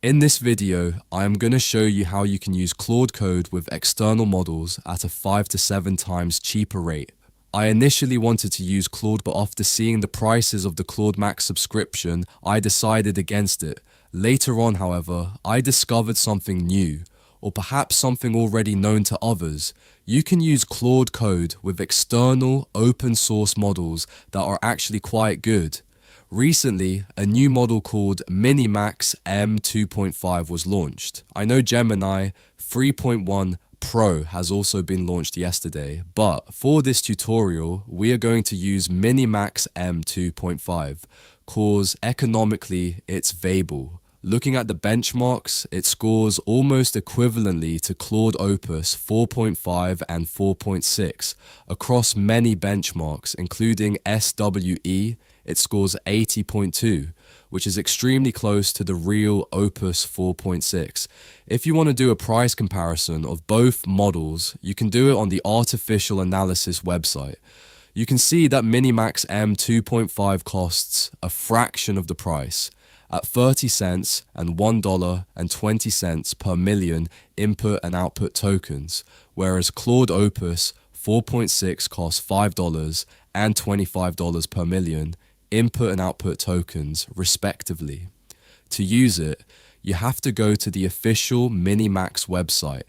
In this video, I am going to show you how you can use Claude Code with external models at a 5 to 7 times cheaper rate. I initially wanted to use Claude, but after seeing the prices of the Claude Max subscription, I decided against it. Later on, however, I discovered something new, or perhaps something already known to others. You can use Claude Code with external open source models that are actually quite good. Recently, a new model called MiniMax M2.5 was launched. I know Gemini 3.1 Pro has also been launched yesterday, but for this tutorial, we are going to use MiniMax M2.5, cause economically it's valuable. Looking at the benchmarks, it scores almost equivalently to Claude Opus 4.5 and 4.6 across many benchmarks, including SWE. It scores 80.2, which is extremely close to the real Opus 4.6. If you want to do a price comparison of both models, you can do it on the Artificial Analysis website. You can see that MiniMax M2.5 costs a fraction of the price, at 30 cents and $1.20 per million input and output tokens, whereas Claude Opus 4.6 costs $5 and $25 per million input and output tokens, respectively. To use it, you have to go to the official MiniMax website.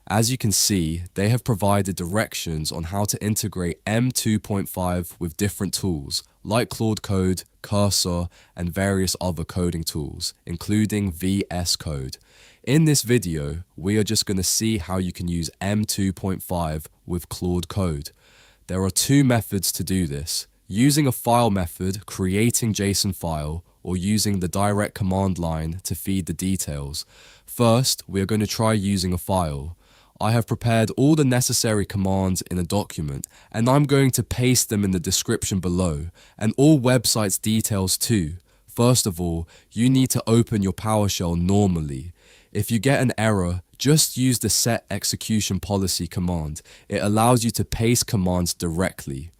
As you can see, they have provided directions on how to integrate M2.5 with different tools, like Claude Code, Cursor, and various other coding tools, including VS Code. In this video, we are just going to see how you can use M2.5 with Claude Code. There are two methods to do this: using a file method, creating JSON file, or using the direct command line to feed the details. First, we are going to try using a file. I have prepared all the necessary commands in a document, and I'm going to paste them in the description below, and all websites details too. First of all, you need to open your PowerShell normally. If you get an error, just use the set execution policy command. It allows you to paste commands directly.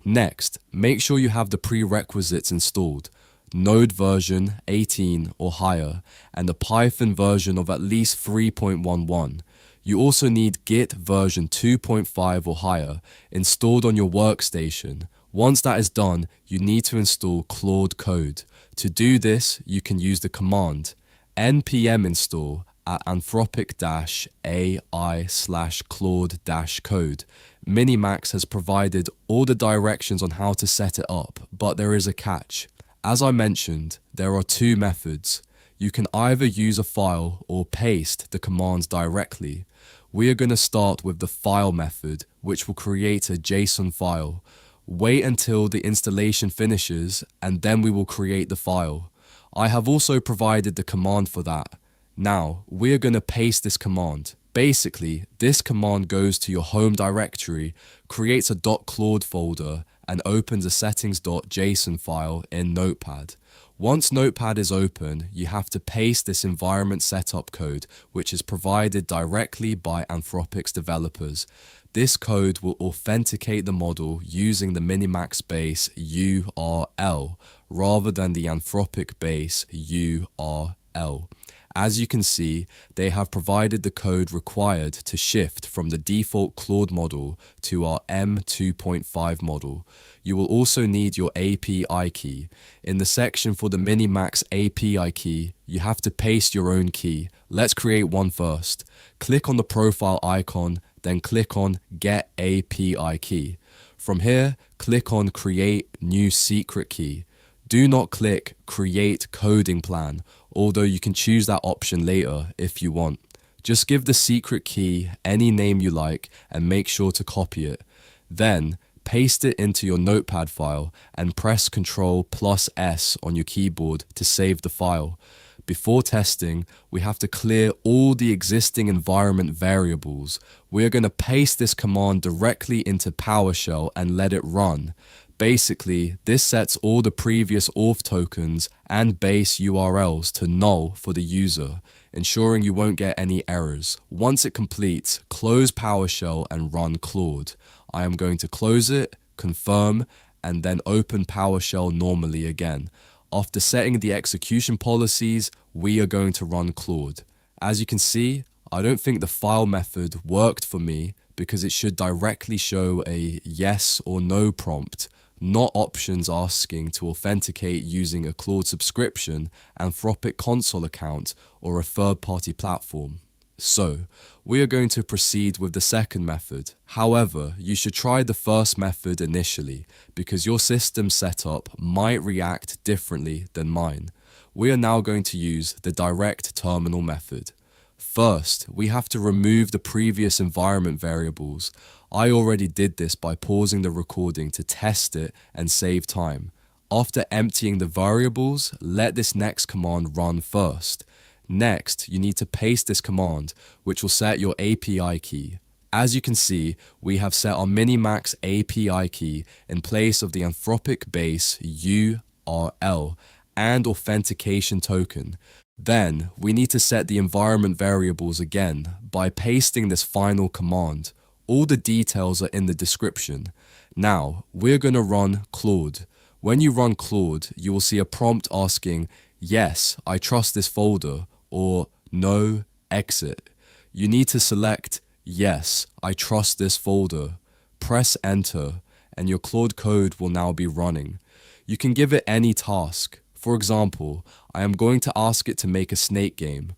Next, make sure you have the prerequisites installed, Node version 18 or higher, and a Python version of at least 3.11. You also need Git version 2.5 or higher installed on your workstation. Once that is done, you need to install Claude Code. To do this, you can use the command npm install at anthropic-ai/claude-code. MiniMax has provided all the directions on how to set it up, but there is a catch. As I mentioned, there are two methods. You can either use a file or paste the commands directly. We are going to start with the file method, which will create a JSON file. Wait until the installation finishes, and then we will create the file. I have also provided the command for that. Now, we are going to paste this command. Basically, this command goes to your home directory, creates a .claude folder, and opens a settings.json file in Notepad. Once Notepad is open, you have to paste this environment setup code, which is provided directly by Anthropic's developers. This code will authenticate the model using the MiniMax base URL rather than the Anthropic base URL. As you can see, they have provided the code required to shift from the default Claude model to our M2.5 model. You will also need your API key. In the section for the MiniMax API key, you have to paste your own key. Let's create one first. Click on the profile icon, then click on Get API Key. From here, click on Create New Secret Key. Do not click Create Coding Plan, although you can choose that option later if you want. Just give the secret key any name you like and make sure to copy it. Then, paste it into your Notepad file and press Ctrl+S on your keyboard to save the file. Before testing, we have to clear all the existing environment variables. We are going to paste this command directly into PowerShell and let it run. Basically, this sets all the previous auth tokens and base URLs to null for the user, ensuring you won't get any errors. Once it completes, close PowerShell and run Claude. I am going to close it, confirm, and then open PowerShell normally again. After setting the execution policies, we are going to run Claude. As you can see, I don't think the file method worked for me because it should directly show a yes or no prompt, not options asking to authenticate using a Claude subscription, Anthropic console account, or a third-party platform. So, we are going to proceed with the second method. However, you should try the first method initially because your system setup might react differently than mine. We are now going to use the direct terminal method. First, we have to remove the previous environment variables. I already did this by pausing the recording to test it and save time. After emptying the variables, let this next command run first. Next, you need to paste this command, which will set your API key. As you can see, we have set our MiniMax API key in place of the Anthropic base URL and authentication token. Then, we need to set the environment variables again by pasting this final command. All the details are in the description. Now, we're going to run Claude. When you run Claude, you will see a prompt asking, "Yes, I trust this folder," or "No, exit." You need to select "Yes, I trust this folder." Press enter, and your Claude Code will now be running. You can give it any task. For example, I am going to ask it to make a snake game.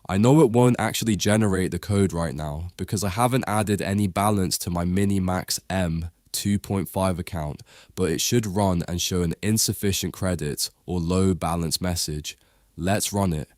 I know it won't actually generate the code right now because I haven't added any balance to my MiniMax M2.5 account, but it should run and show an insufficient credit or low balance message. Let's run it.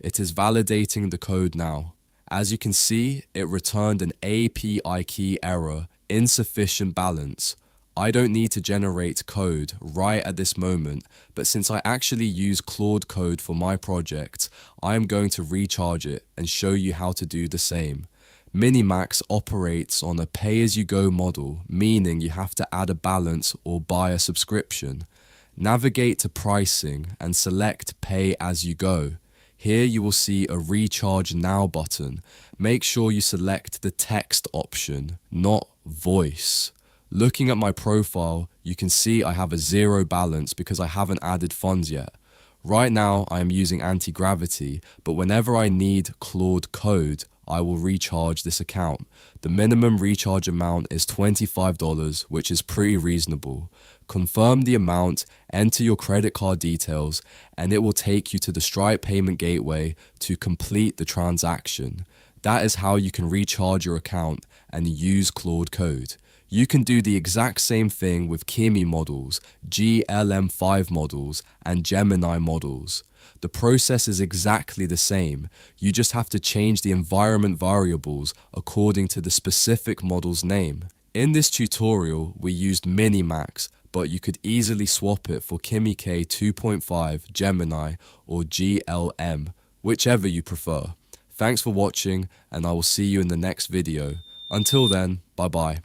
It is validating the code now. As you can see, it returned an API key error, insufficient balance. I don't need to generate code right at this moment, but since I actually use Claude Code for my project, I am going to recharge it and show you how to do the same. MiniMax operates on a pay-as-you-go model, meaning you have to add a balance or buy a subscription. Navigate to pricing and select pay as you go. Here you will see a recharge now button. Make sure you select the text option, not voice. Looking at my profile, you can see I have a 0 balance because I haven't added funds yet. Right now I am using anti-gravity, but whenever I need Claude Code, I will recharge this account. The minimum recharge amount is $25, which is pretty reasonable. Confirm the amount, enter your credit card details, and it will take you to the Stripe payment gateway to complete the transaction. That is how you can recharge your account and use Claude Code. You can do the exact same thing with Kimi models, GLM5 models, and Gemini models. The process is exactly the same. You just have to change the environment variables according to the specific model's name. In this tutorial, we used MiniMax, but you could easily swap it for Kimi K 2.5, Gemini, or GLM, whichever you prefer. Thanks for watching, and I will see you in the next video. Until then, bye bye.